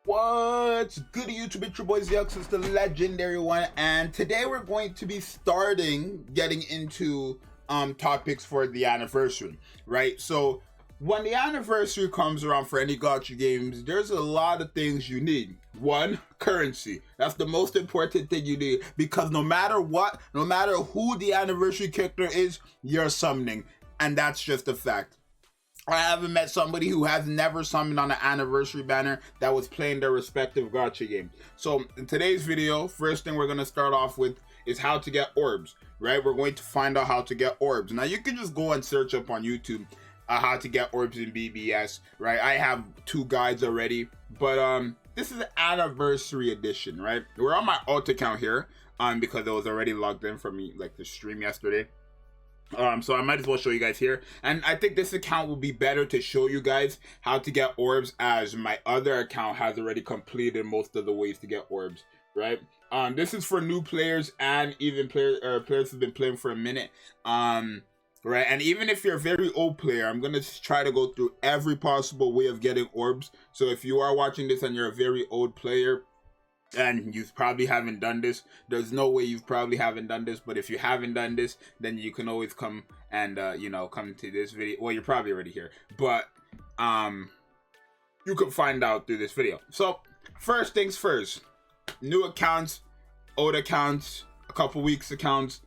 What's good, YouTube? It's your boy Zux, it's the legendary one, and today we're going to be getting into topics for the anniversary, right? So when the anniversary comes around for any gacha games, there's a lot of things you need. One, currency. That's the most important thing you need, because no matter what, no matter who the anniversary character is, you're summoning, and that's just a fact. I haven't met somebody who has never summoned on an anniversary banner that was playing their respective gacha game. So in today's video, first thing we're going to start off with is how to get orbs, right? We're going to find out how to get orbs. Now you can just go and search up on YouTube how to get orbs in BBS, right? I have two guides already, but this is an anniversary edition, right? We're on my alt account here because it was already logged in for me, like the stream yesterday. So I might as well show you guys here, and I think this account will be better to show you guys how to get orbs, as my other account has already completed most of the ways to get orbs, right? This is for new players and even players who've been playing for a minute, right? And even if you're a very old player, I'm gonna try to go through every possible way of getting orbs. So if you are watching this and you're a very old player and you probably haven't done this, there's no way you probably haven't done this, but if you haven't done this, then you can always come and come to this video. Well, you're probably already here, but you can find out through this video. So first things first, new accounts, old accounts, a couple weeks accounts,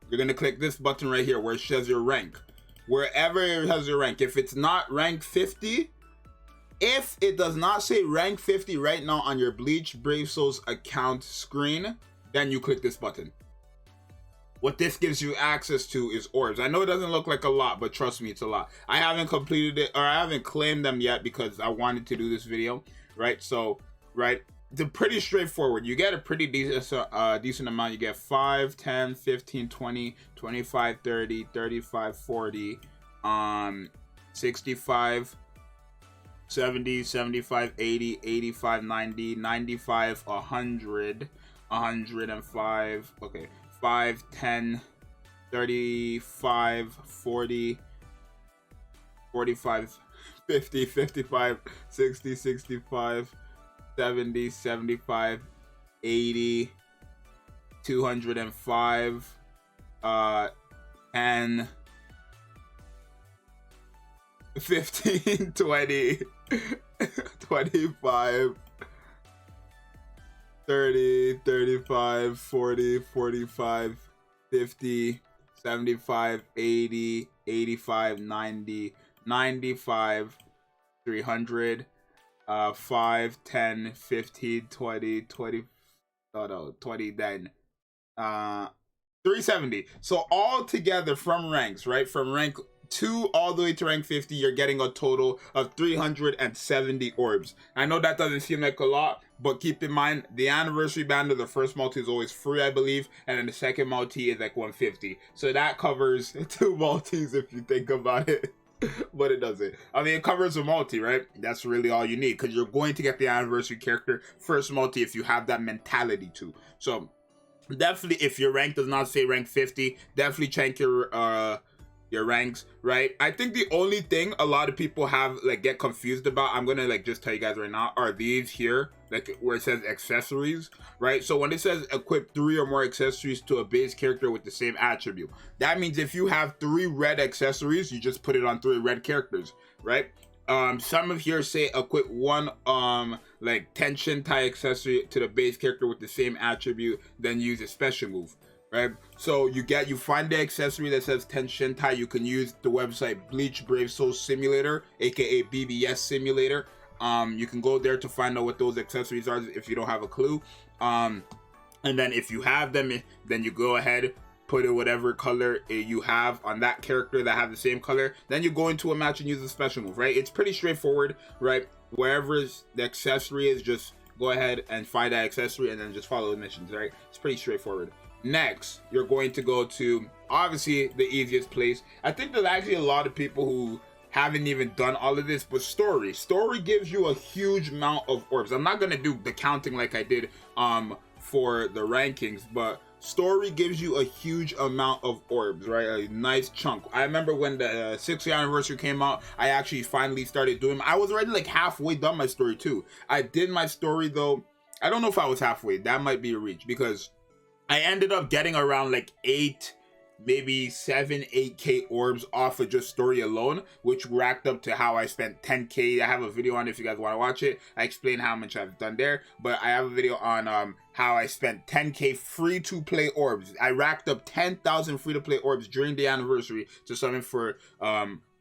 you're gonna click this button right here where it says your rank. Wherever it has your rank, if it's not rank 50, if it does not say rank 50 right now on your Bleach Brave Souls account screen, then you click this button. What this gives you access to is orbs. I know it doesn't look like a lot, but trust me, it's a lot. I haven't completed it, or I haven't claimed them yet because I wanted to do this video, right? So, right, they're pretty straightforward. You get a pretty decent amount. You get 5, 10, 15, 20, 25, 30, 35, 40, 65, 70, 75, 80, 85, 90, 95, 100, 105, okay, 5, 10, 35, 40, 45, 50, 55, 60, 65, 70, 75, 80, 205, 10, 15, 20, 25, 30, 35, 40, 45, 50, 75, 80, 85, 90, 95, 300, 5, 10, 15, 20, 20, oh no, 20, then 370. So all together from ranks, right? From rank 2 all the way to rank 50, you're getting a total of 370 orbs. I know that doesn't seem like a lot, but keep in mind the anniversary banner, the first multi is always free, I believe, and then the second multi is like 150. So that covers 2 multis if you think about it. But it doesn't. I mean, it covers a multi, right? That's really all you need, because you're going to get the anniversary character first multi if you have that mentality too. So definitely, if your rank does not say rank 50, definitely check your ranks, right? I think the only thing a lot of people have get confused about, I'm gonna just tell you guys right now, are these here, where it says accessories, right? So when it says equip 3 or more accessories to a base character with the same attribute, that means if you have 3 red accessories, you just put it on 3 red characters, right? Some of here say equip 1 tension tie accessory to the base character with the same attribute, then use a special move. Right, so you find the accessory that says Tension Tai. You can use the website Bleach Brave Souls Simulator, aka BBS Simulator. You can go there to find out what those accessories are if you don't have a clue. And then if you have them, then you go ahead, put it whatever color you have on that character that have the same color. Then you go into a match and use a special move, right? It's pretty straightforward, right? Wherever the accessory is, just go ahead and find that accessory and then just follow the missions, right? It's pretty straightforward. Next, you're going to go to, obviously, the easiest place. I think there's actually a lot of people who haven't even done all of this, but story gives you a huge amount of orbs. I'm not going to do the counting like I did for the rankings, but story gives you a huge amount of orbs, right? A nice chunk. I remember when the 6th anniversary came out, I actually finally started doing, I was already like halfway done my story too. I did my story though, I don't know if I was halfway, that might be a reach, because I ended up getting around like 8, maybe 7, 8k orbs off of just story alone, which racked up to how I spent 10k. I have a video on it if you guys want to watch it. I explain how much I've done there, but I have a video on how I spent 10k free to play orbs. I racked up 10,000 free to play orbs during the anniversary to summon for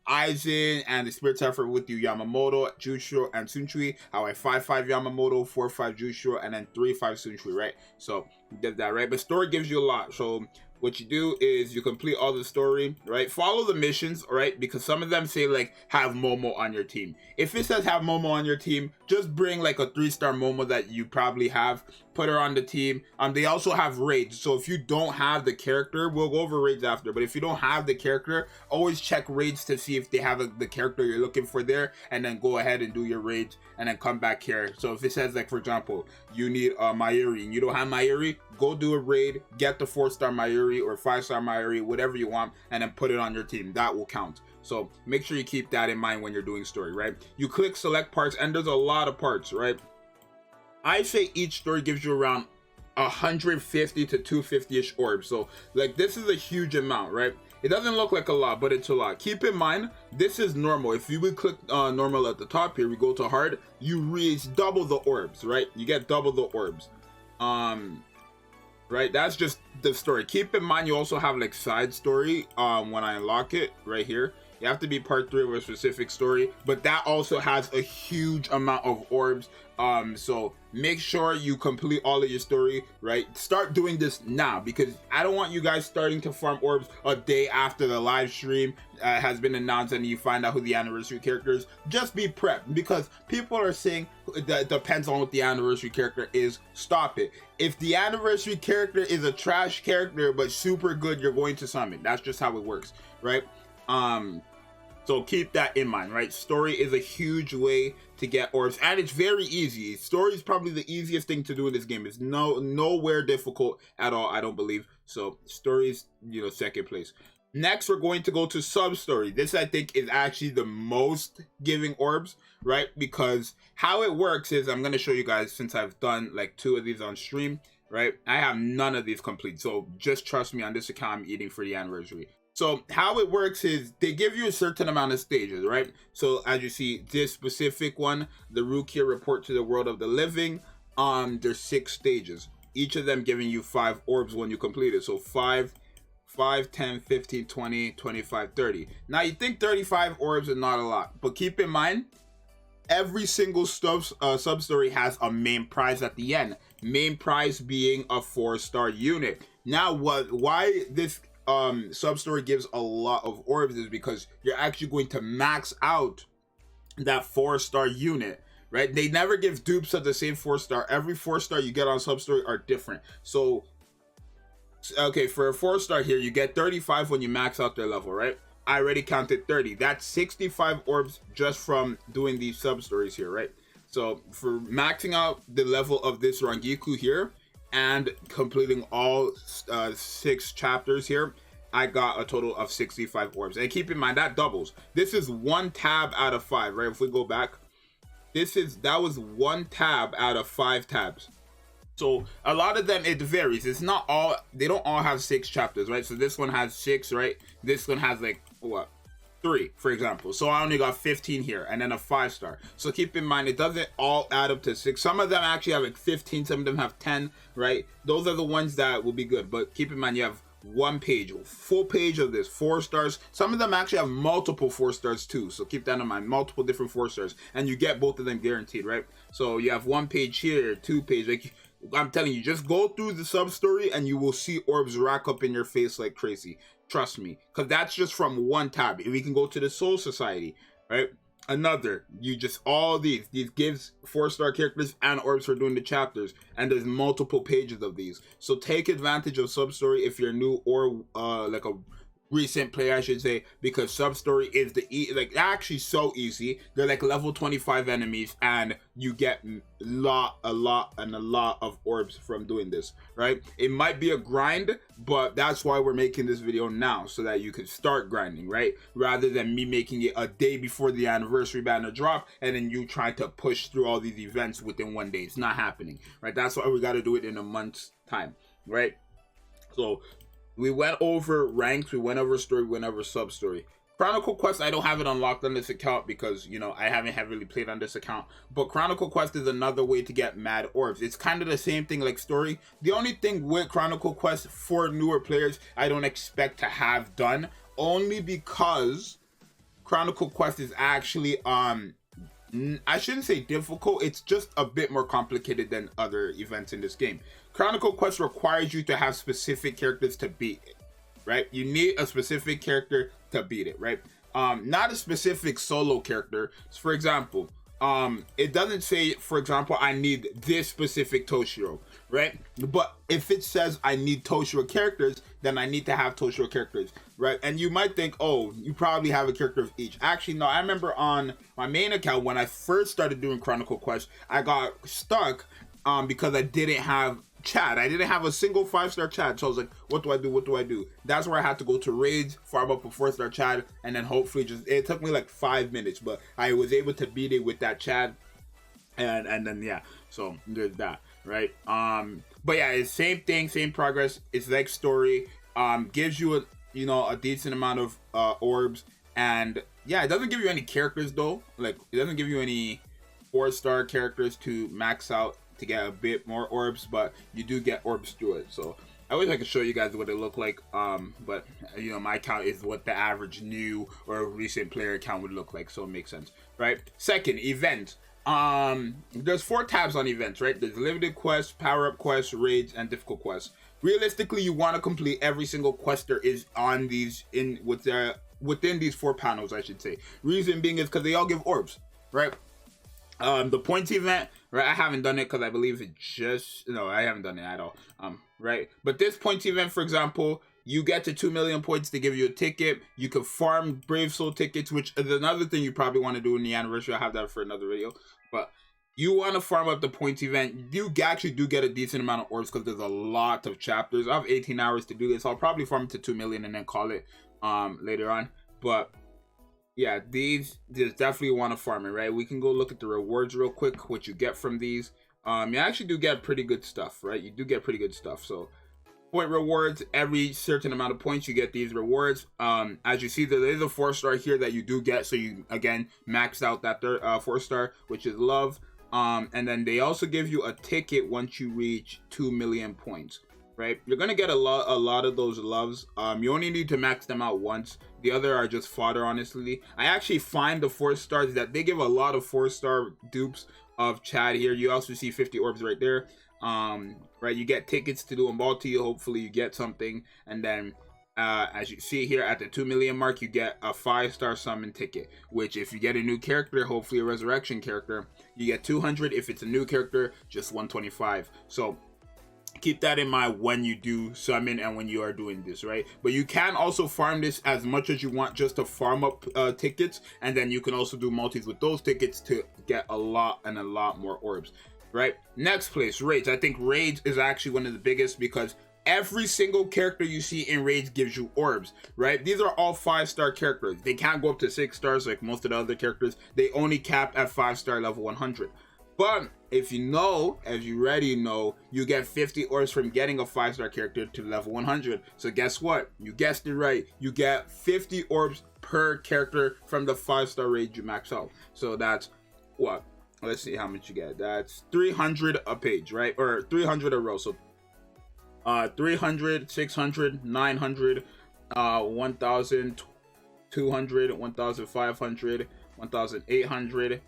Aizen and the Spirit Effort with you Yamamoto, Jushiro, and Sunshui. How I 5-5 Yamamoto, 4-5 Jushiro, and then 3-5 Sunshui, right? So did that, right? But story gives you a lot. So what you do is you complete all the story, right? Follow the missions, right? Because some of them say like have Momo on your team. If it says have Momo on your team, just bring like a 3-star Momo that you probably have, put her on the team. They also have raids. So if you don't have the character, we'll go over raids after, but if you don't have the character, always check raids to see if they have the character you're looking for there, and then go ahead and do your raids and then come back here. So if it says like, for example, you need Mayuri and you don't have Mayuri, go do a raid, get the 4-star Mayuri or 5-star Mayuri, whatever you want, and then put it on your team. That will count. So make sure you keep that in mind when you're doing story, right? You click select parts, and there's a lot of parts, right? I say each story gives you around 150 to 250-ish orbs. So like this is a huge amount, right? It doesn't look like a lot, but it's a lot. Keep in mind, this is normal. If you would click normal at the top here, we go to hard, you reach double the orbs, right? You get double the orbs. Right, that's just the story. Keep in mind, you also have like side story when I unlock it right here. You have to be part 3 of a specific story, but that also has a huge amount of orbs. So make sure you complete all of your story, right? Start doing this now, because I don't want you guys starting to farm orbs a day after the live stream has been announced and you find out who the anniversary character is. Just be prepped, because people are saying that depends on what the anniversary character is. Stop it. If the anniversary character is a trash character but super good, you're going to summon. That's just how it works, right? So keep that in mind, right? Story is a huge way to get orbs, and it's very easy. Story is probably the easiest thing to do in this game. It's nowhere difficult at all, I don't believe. So story is, second place. Next, we're going to go to sub story. This, I think, is actually the most giving orbs, right? Because how it works is, I'm going to show you guys, since I've done like 2 of these on stream, right? I have none of these complete. So just trust me, on this account, I'm eating for the anniversary. So how it works is they give you a certain amount of stages, right? So as you see, this specific one, the Rukia Report to the World of the Living, there's 6 stages. Each of them giving you 5 orbs when you complete it. So 5, 10, 15, 20, 25, 30. Now you think 35 orbs is not a lot, but keep in mind, every single sub-story has a main prize at the end. Main prize being a 4-star unit. Now why this sub-story gives a lot of orbs is because you're actually going to max out that 4-star unit, right? They never give dupes of the same 4-star. Every 4-star you get on sub-story are different. So okay, for a 4-star here, you get 35 when you max out their level, right? I already counted 30. That's 65 orbs just from doing these sub-stories here, right? So for maxing out the level of this Rangiku here and completing all 6 chapters here, I got a total of 65 orbs. And keep in mind, that doubles. This is 1 tab out of 5, right? If we go back, that was 1 tab out of 5 tabs. So a lot of them, it varies. It's not all, they don't all have 6 chapters, right? So this one has 6, right? This one has like, what? 3, for example. So I only got 15 here, and then a 5-star. So keep in mind, it doesn't all add up to 6. Some of them actually have like 15, some of them have 10, right? Those are the ones that will be good. But keep in mind, you have 1 page, full page of this, 4 stars. Some of them actually have multiple 4 stars too. So keep that in mind, multiple different 4 stars. And you get both of them guaranteed, right? So you have 1 page here, 2 page, like, I'm telling you, just go through the sub story and you will see orbs rack up in your face like crazy. Trust me, because that's just from 1 tab. If we can go to the Soul Society, right? Another, you just, all these gives 4-star characters and orbs for doing the chapters, and there's multiple pages of these. So take advantage of sub story if you're new, or like a recent player, I should say, because sub-story is like actually so easy. They're like level 25 enemies, and you get a lot of orbs from doing this, right? It might be a grind, but that's why we're making this video now, so that you can start grinding, right? Rather than me making it a day before the anniversary banner drop, and then you trying to push through all these events within one day. It's not happening, right? That's why we got to do it in a month's time, right? So we went over ranks, we went over story, we went over sub-story. Chronicle Quest, I don't have it unlocked on this account because, you know, I haven't heavily played on this account. But Chronicle Quest is another way to get mad orbs. It's kind of the same thing like story. The only thing with Chronicle Quest for newer players, I don't expect to have done, only because Chronicle Quest is actually, I shouldn't say difficult, it's just a bit more complicated than other events in this game. Chronicle Quest requires you to have specific characters to beat it, right? You need a specific character to beat it, right? Not a specific solo character. So for example, it doesn't say, for example, I need this specific Toshiro, right? But if it says I need Toshiro characters, then I need to have Toshiro characters, right? And you might think, oh, you probably have a character of each. Actually, no, I remember on my main account, when I first started doing Chronicle Quest, I got stuck because I didn't have Chad. I didn't have a single 5-star Chad, so I was like, what do I do? That's where I had to go to raids, farm up a 4-star Chad, and then hopefully it took me like 5 minutes, but I was able to beat it with that Chad, and then yeah, so there's that, right? But yeah, it's same thing, same progress. It's like story, gives you a decent amount of orbs, and yeah, it doesn't give you any characters though. Like, it doesn't give you any 4-star characters to max out to get a bit more orbs, but you do get orbs through it. So I wish I could show you guys what it looked like, but you know, my account is what the average new or recent player account would look like, so it makes sense, right? Second, event. There's 4 tabs on events, right? There's limited quests, power-up quests, raids, and difficult quests. Realistically, you want to complete every single quest there is on these within these 4 panels, I should say. Reason being is because they all give orbs, right? The points event, right? I haven't done it because I believe I haven't done it at all. Right? But this points event, for example, you get to 2 million points to give you a ticket. You can farm Brave Soul tickets, which is another thing you probably want to do in the anniversary. I'll have that for another video. But you want to farm up the points event. You actually do get a decent amount of orbs because there's a lot of chapters. I have 18 hours to do this. I'll probably farm it to 2 million and then call it later on. But yeah, these definitely want to farm it, right? We can go look at the rewards real quick, what you get from these. You actually do get pretty good stuff, right? You do get pretty good stuff. So point rewards, every certain amount of points you get these rewards. As you see, there is a 4-star here that you do get, so you again max out that 4-star, which is love. And then they also give you a ticket once you reach 2 million points, right? You're gonna get a lot of those loves. You only need to max them out once. The other are just fodder, honestly. I actually find the 4-stars that they give a lot of 4-star dupes of Chad here. You also see 50 orbs right there. Right, you get tickets to do a multi. Hopefully you get something, and then as you see here at the 2 million mark, you get a 5-star summon ticket, which if you get a new character, hopefully a resurrection character, you get 200. If it's a new character, just 125. So keep that in mind when you do summon and when you are doing this, right? But you can also farm this as much as you want just to farm up tickets, and then you can also do multis with those tickets to get a lot more orbs, right? Next place, raids. I think raids is actually one of the biggest because every single character you see in raids gives you orbs, right? These are all 5-star characters. They can't go up to 6 stars like most of the other characters. They only cap at 5-star level 100. But if you know, as you already know, you get 50 orbs from getting a 5-star character to level 100. So guess what? You guessed it right. You get 50 orbs per character from the 5-star raid you max out. So that's what? Let's see how much you get. That's 300 a page, right? Or 300 a row. So 300, 600, 900, 1,200, 1,500, 1,800,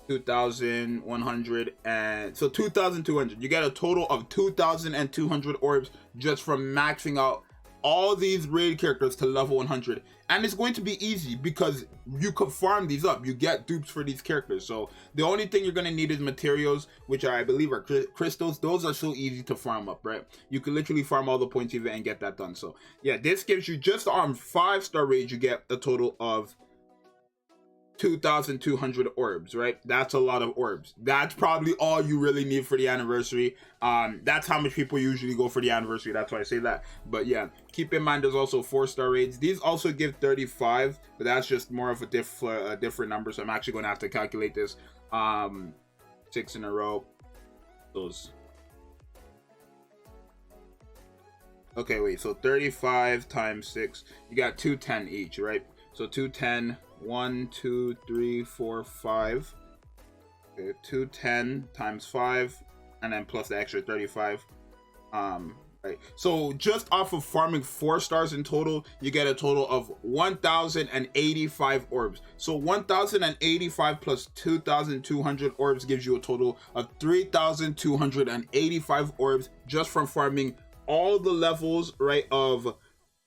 2,100, and so 2,200. You get a total of 2,200 orbs just from maxing out all these raid characters to level 100, and it's going to be easy because you could farm these up. You get dupes for these characters, so the only thing you're going to need is materials, which I believe are crystals. Those are so easy to farm up, right? You can literally farm all the points even and get that done. So yeah, this gives you, just on 5-star raids, you get a total of 2,200 orbs, right? That's a lot of orbs. That's probably all you really need for the anniversary. That's how much people usually go for the anniversary. That's why I say that. But yeah, keep in mind there's also 4-star raids. These also give 35, but that's just more of a different number. So I'm actually going to have to calculate this. 6 in a row. Those. Okay, wait. So 35 times 6. You got 210 each, right? So 210. 1, 2, 3, 4, 5. Okay, 210 times 5, and then plus the extra 35. Right. So just off of farming 4 stars in total, you get a total of 1,085 orbs. So 1,085 plus 2,200 orbs gives you a total of 3,285 orbs just from farming all the levels, right, of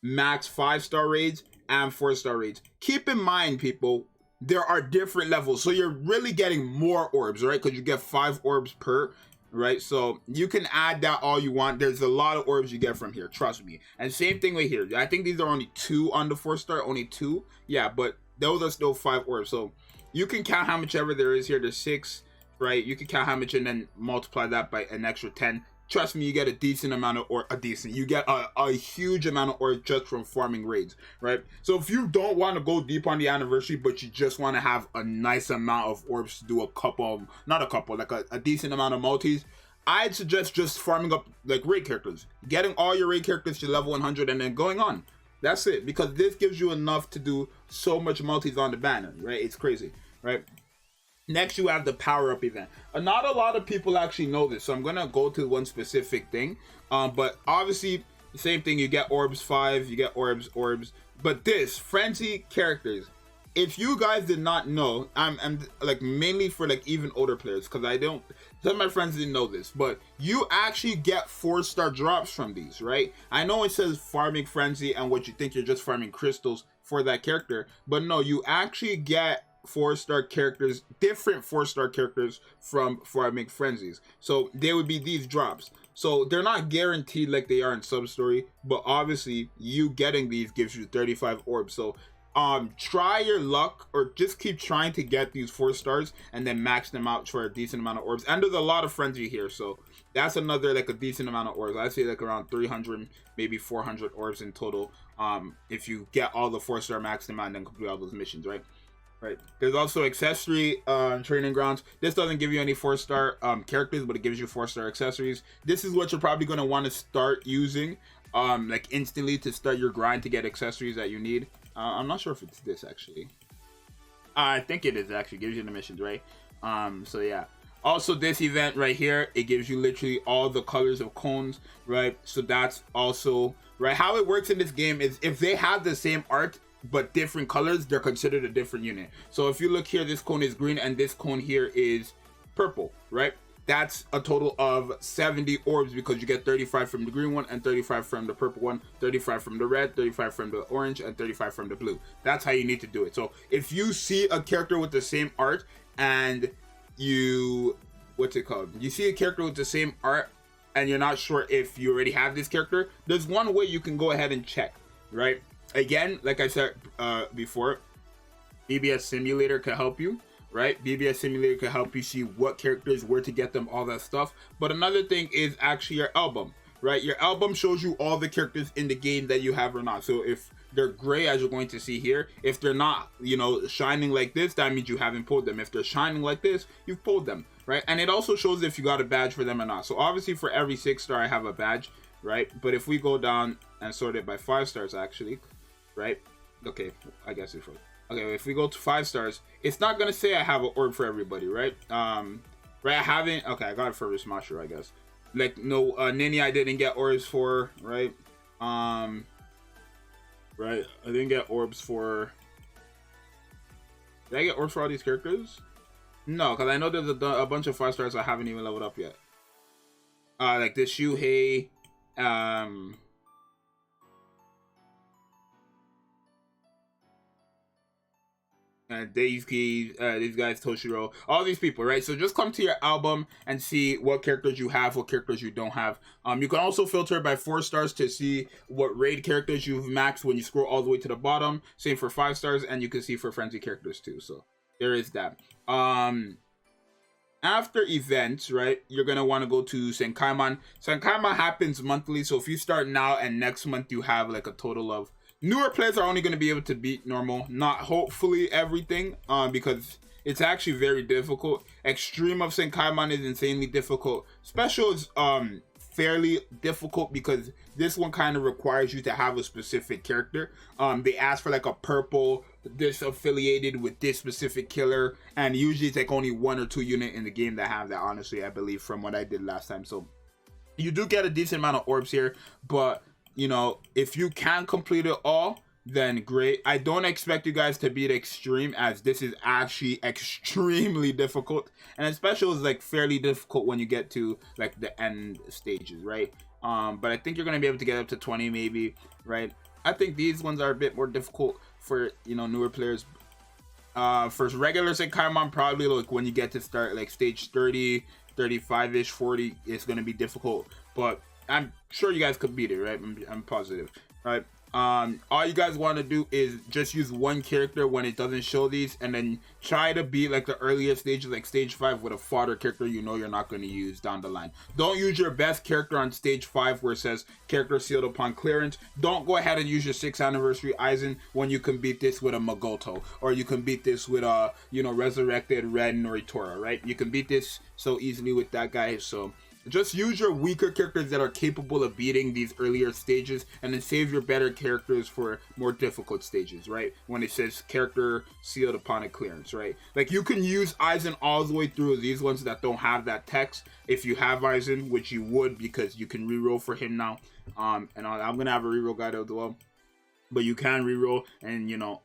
max 5-star raids and 4-star raids. Keep in mind, people, there are different levels, so you're really getting more orbs, right? Because you get 5 orbs per, right? So you can add that all you want. There's a lot of orbs you get from here, trust me. And same thing with here. I think these are only 2 on the 4-star, only 2. Yeah, but those are still 5 orbs. So you can count how much ever there is here. There's 6, right? You can count how much and then multiply that by an extra 10. Trust me, you get a decent amount of, you get a huge amount of ore just from farming raids, right? So if you don't want to go deep on the anniversary, but you just want to have a nice amount of orbs to do like a decent amount of multis, I'd suggest just farming up like raid characters, getting all your raid characters to level 100 and then going on. That's it, because this gives you enough to do so much multis on the banner, right? It's crazy, right? Next, you have the power-up event. Not a lot of people actually know this, so I'm going to go to one specific thing. But obviously, the same thing, you get orbs 5, you get orbs. But this, frenzy characters, if you guys did not know, I'm like mainly for like even older players, because some of my friends didn't know this, but you actually get 4-star drops from these, right? I know it says farming frenzy and what you think you're just farming crystals for that character, but no, you actually get 4-star characters, different 4-star characters from farming frenzies. So they would be these drops. So they're not guaranteed like they are in Sub-Story, but obviously you getting these gives you 35 orbs. So try your luck, or just keep trying to get these 4 stars and then max them out for a decent amount of orbs. And there's a lot of frenzy here, so that's another like a decent amount of orbs. I'd say like around 300, maybe 400 orbs in total. If you get all the 4-star max them out and then complete all those missions, right? Right. There's also accessory training grounds. This doesn't give you any 4-star characters, but it gives you 4-star accessories. This is what you're probably going to want to start using like instantly to start your grind to get accessories that you need. I'm not sure if it's this actually. I think it is actually. It gives you the missions, right? So yeah. Also, this event right here, it gives you literally all the colors of cones, right? So that's also, right? How it works in this game is if they have the same art but different colors, they're considered a different unit. So if you look here, this cone is green and this cone here is purple, right? That's a total of 70 orbs, because you get 35 from the green one and 35 from the purple one, 35 from the red, 35 from the orange, and 35 from the blue. That's how you need to do it. So if you see a character with the same art and you see a character with the same art and you're not sure if you already have this character, there's one way you can go ahead and check, right? Again, like I said before, BBS Simulator can help you, right? BBS Simulator can help you see what characters, where to get them, all that stuff. But another thing is actually your album, right? Your album shows you all the characters in the game that you have or not. So if they're gray, as you're going to see here, if they're not, shining like this, that means you haven't pulled them. If they're shining like this, you've pulled them, right? And it also shows if you got a badge for them or not. So obviously for every 6-star, I have a badge, right? But if we go down and sort it by 5 stars, actually, right? Okay, I guess it's right. Okay, if we go to 5 stars, it's not gonna say I have an orb for everybody, right? Right, I haven't. Okay, I got it for Smasher, I guess. Like no, Ninny, I didn't get orbs for, right? Right, I didn't get orbs for. Did I get orbs for all these characters? No, because I know there's a bunch of 5 stars I haven't even leveled up yet. Like this Shuhei, Daisuke, these guys, Toshiro, all these people, right? So just come to your album and see what characters you have, what characters you don't have. You can also filter by 4 stars to see what raid characters you've maxed when you scroll all the way to the bottom. Same for 5 stars, and you can see for frenzy characters too. So there is that. After events, right, you're gonna want to go to Senkaimon. Senkaimon happens monthly, so if you start now and next month you have like a total of, newer players are only going to be able to beat normal, not hopefully everything, because it's actually very difficult. Extreme of Senkaimon is insanely difficult. Special is fairly difficult because this one kind of requires you to have a specific character. They ask for like a purple, this affiliated with this specific killer, and usually it's like only 1 or 2 unit in the game that have that, honestly, I believe, from what I did last time. So you do get a decent amount of orbs here, but you know, if you can complete it all, then great. I don't expect you guys to beat extreme, as this is actually extremely difficult, and special is like fairly difficult when you get to like the end stages, right? But I think you're gonna be able to get up to 20 maybe, right? I think these ones are a bit more difficult for, you know, newer players. For regular Senkaimon, probably like when you get to start like stage 30, 35-ish, 40, it's gonna be difficult, but I'm sure you guys could beat it, right? I'm positive, right? All you guys want to do is just use one character when it doesn't show these, and then try to beat like the earlier stages, like stage 5, with a fodder character you know you're not going to use down the line. Don't use your best character on stage 5 where it says character sealed upon clearance. Don't go ahead and use your 6th anniversary Aizen when you can beat this with a Magoto, or you can beat this with a, you know, resurrected Red Noritora, right? You can beat this so easily with that guy. So just use your weaker characters that are capable of beating these earlier stages, and then save your better characters for more difficult stages, right? When it says character sealed upon a clearance, right? Like you can use Aizen all the way through these ones that don't have that text. If you have Aizen, which you would, because you can reroll for him now. And I'm gonna have a reroll guide as well, but you can reroll, and you know,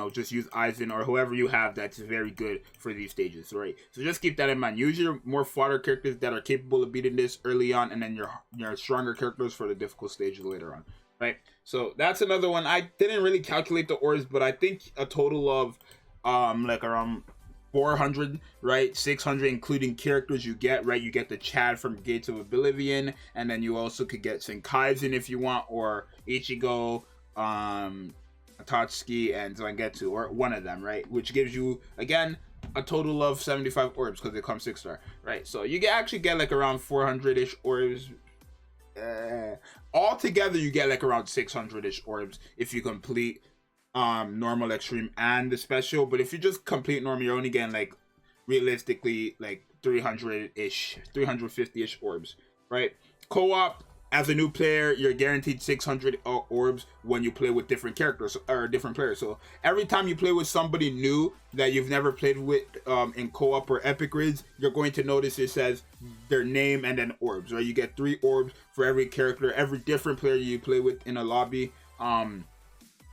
just use Aizen or whoever you have that's very good for these stages, right? So just keep that in mind. Use your more fodder characters that are capable of beating this early on, and then your stronger characters for the difficult stages later on, right? So that's another one. I didn't really calculate the orbs, but I think a total of like around 400, right? 600 including characters you get, right? You get the Chad from Gates of Oblivion, and then you also could get Senkaimon if you want, or Ichigo, Tatsuki, and Zangetsu, or one of them, right? Which gives you, again, a total of 75 orbs because they come 6-star, right? So you actually get like around 400-ish orbs. All together, you get like around 600-ish orbs if you complete normal, extreme, and the special. But if you just complete normal, you're only getting like realistically like 300-ish, 350-ish orbs, right? Co-op, as a new player, you're guaranteed 600 orbs when you play with different characters or different players. So every time you play with somebody new that you've never played with in co-op or epic raids, you're going to notice it says their name and then orbs, right? You get 3 orbs for every character, every different player you play with in a lobby,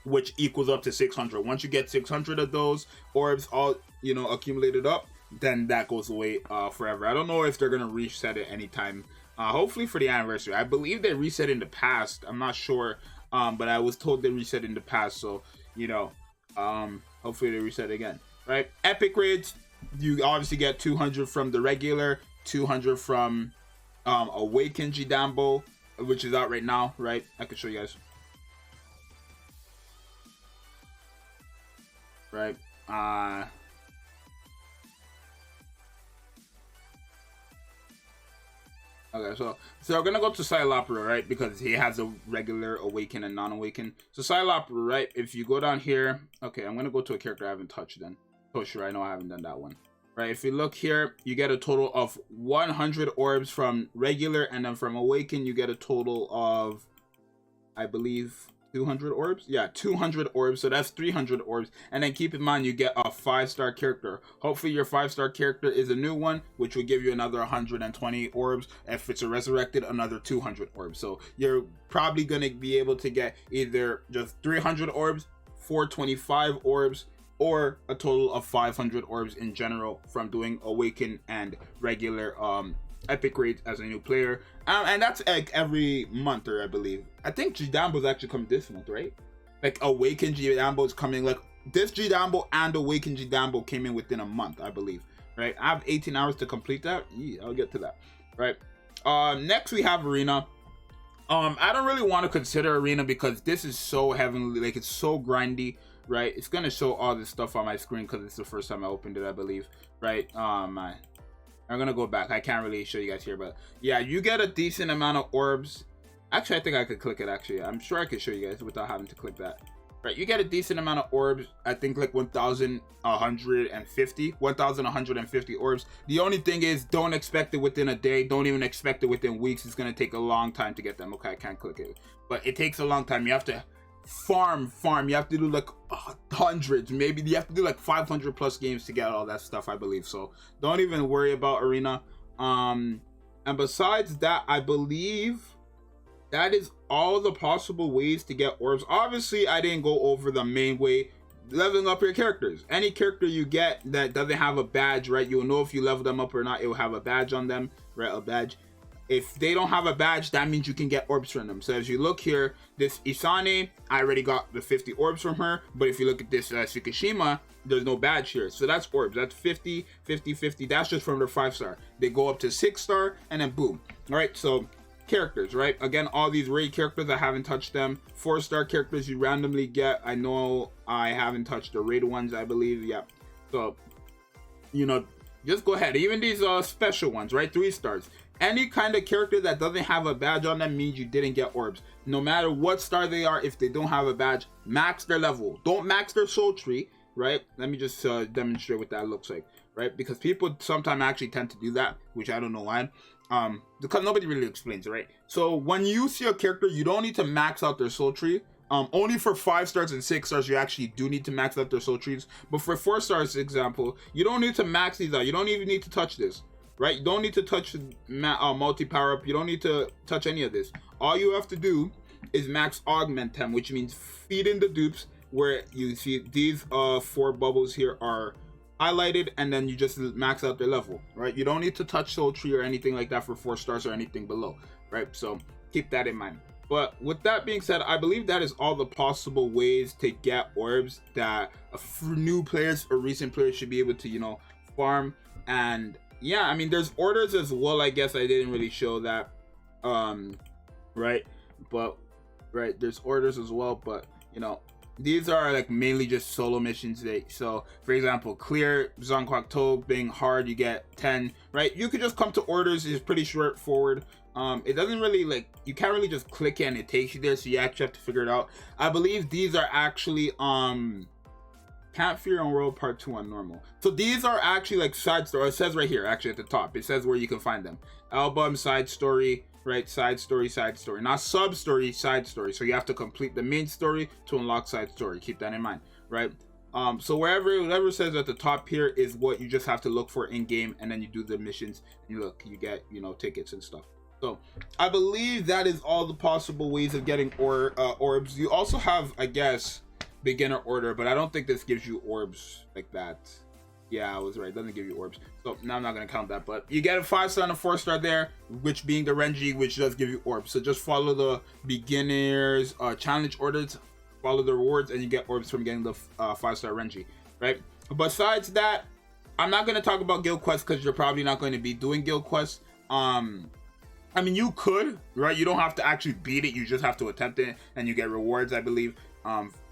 which equals up to 600. Once you get 600 of those orbs all, you know, accumulated up, then that goes away forever. I don't know if they're gonna reset it anytime. Hopefully for the anniversary. I believe they reset in the past. I'm not sure, but I was told they reset in the past. So, you know, hopefully they reset again, right? Epic raids, you obviously get 200 from the regular, 200 from Awaken Jidambo, which is out right now, right? I can show you guys. Right? Okay, so we're gonna go to Silopera, right? Because he has a regular awaken and non-awaken. So Silopera, right? If you go down here, okay, I'm gonna go to a character I haven't touched then. Oh sure, I know I haven't done that one. Right, if you look here, you get a total of 100 orbs from regular, and then from awaken you get a total of, I believe, 200 orbs. Yeah, 200 orbs, so that's 300 orbs. And then keep in mind you get a 5-star character. Hopefully your 5-star character is a new one, which will give you another 120 orbs. If it's a resurrected, another 200 orbs. So you're probably gonna be able to get either just 300 orbs, 425 orbs, or a total of 500 orbs in general from doing awaken and regular epic raids as a new player, and that's like every month, or I believe. I think Jidambo's actually coming this month, right? Like Awaken Jidambo is coming like this Jidambo and Awakened Jidambo came in within a month, I believe, right? I have 18 hours to complete that. Yeah, I'll get to that, right? Next we have Arena. I don't really want to consider Arena because this is so heavenly, like it's so grindy, right? It's gonna show all this stuff on my screen because it's the first time I opened it, I believe, right? I'm gonna go back. I can't really show you guys here, but yeah, you get a decent amount of orbs. Actually, I think I could click it. Actually, I'm sure I could show you guys without having to click that. Right, you get a decent amount of orbs. I think like 1,150 orbs. The only thing is, don't expect it within a day. Don't even expect it within weeks. It's gonna take a long time to get them. Okay, I can't click it, but it takes a long time. You have to farm. You have to do like hundreds, maybe you have to do like 500 plus games to get all that stuff, I believe. So don't even worry about Arena. And besides that, I believe that is all the possible ways to get orbs. Obviously, I didn't go over the main way. Leveling up your characters. Any character you get that doesn't have a badge, right? You'll know if you level them up or not. It will have a badge on them, right? A badge. If they don't have a badge, that means you can get orbs from them. So as you look here, this Isane, I already got the 50 orbs from her. But if you look at this Tsukishima, there's no badge here. So that's orbs. That's 50, 50, 50. That's just from their 5-star. They go up to 6-star and then boom. All right, so characters, right? Again, all these raid characters, I haven't touched them. 4-star characters you randomly get. I know I haven't touched the raid ones, I believe. Yeah. So, you know, just go ahead. Even these special ones, right? 3 stars. Any kind of character that doesn't have a badge on them means you didn't get orbs. No matter what star they are, if they don't have a badge, max their level. Don't max their soul tree, right? Let me just demonstrate what that looks like, right? Because people sometimes actually tend to do that, which I don't know why. Because nobody really explains it, right? So when you see a character, you don't need to max out their soul tree. Only for 5 stars and 6 stars, you actually do need to max out their soul trees. But for 4 stars, example, you don't need to max these out. You don't even need to touch this, right? You don't need to touch multi power up. You don't need to touch any of this. All you have to do is max augment them, which means feed in the dupes, where you see these 4 bubbles here are highlighted, and then you just max out their level, right? You don't need to touch soul tree or anything like that for 4 stars or anything below, right? So keep that in mind. But with that being said, I believe that is all the possible ways to get orbs that new players or recent players should be able to, you know, farm. And yeah, I mean, there's orders as well. I guess I didn't really show that, right? But right, there's orders as well, but you know, these are like mainly just solo missions. So for example, clear Zanquakto being hard, you get 10, right? You could just come to orders. It's pretty straightforward. It doesn't really, like, you can't really just click it and it takes you there, so you actually have to figure it out. I believe these are actually Can't Fear on World Part 2 on normal. So these are actually like side story. It says right here, actually at the top, it says where you can find them. Album, side story, right? Side story, not sub story, side story. So you have to complete the main story to unlock side story. Keep that in mind, right? So whatever says at the top here is what you just have to look for in game, and then you do the missions and you get, you know, tickets and stuff. So I believe that is all the possible ways of getting orbs. You also have, I guess, beginner order, but I don't think this gives you orbs like that. Yeah, I was right. It doesn't give you orbs. So now I'm not going to count that, but you get a 5-star and a 4-star there, which being the Renji, which does give you orbs. So just follow the beginners challenge orders, follow the rewards, and you get orbs from getting the 5-star Renji, right? Besides that, I'm not going to talk about guild quests because you're probably not going to be doing guild quests. I mean, you could, right? You don't have to actually beat it. You just have to attempt it, and you get rewards, I believe.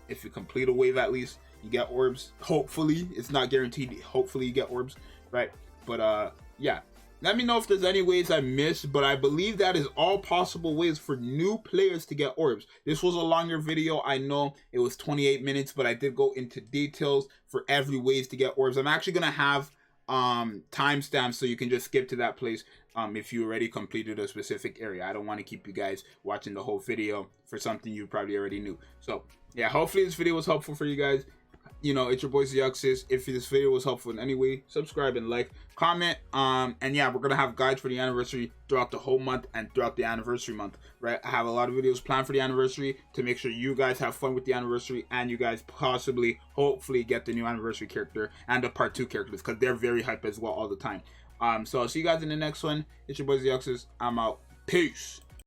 If you complete a wave, at least you get orbs. Hopefully, it's not guaranteed. Hopefully, you get orbs, right? But yeah. Let me know if there's any ways I missed, but I believe that is all possible ways for new players to get orbs. This was a longer video. I know it was 28 minutes, but I did go into details for every ways to get orbs. I'm actually gonna have timestamps so you can just skip to that place if you already completed a specific area. I don't want to keep you guys watching the whole video for something you probably already knew. So yeah, hopefully this video was helpful for you guys. You know, it's your boy Zeuxis. If this video was helpful in any way, subscribe and like, comment. And yeah, we're gonna have guides for the anniversary throughout the whole month and throughout the anniversary month, right? I have a lot of videos planned for the anniversary to make sure you guys have fun with the anniversary, and you guys possibly, hopefully, get the new anniversary character and the part 2 characters, because they're very hype as well all the time. So I'll see you guys in the next one. It's your boy Zeuxis. I'm out. Peace.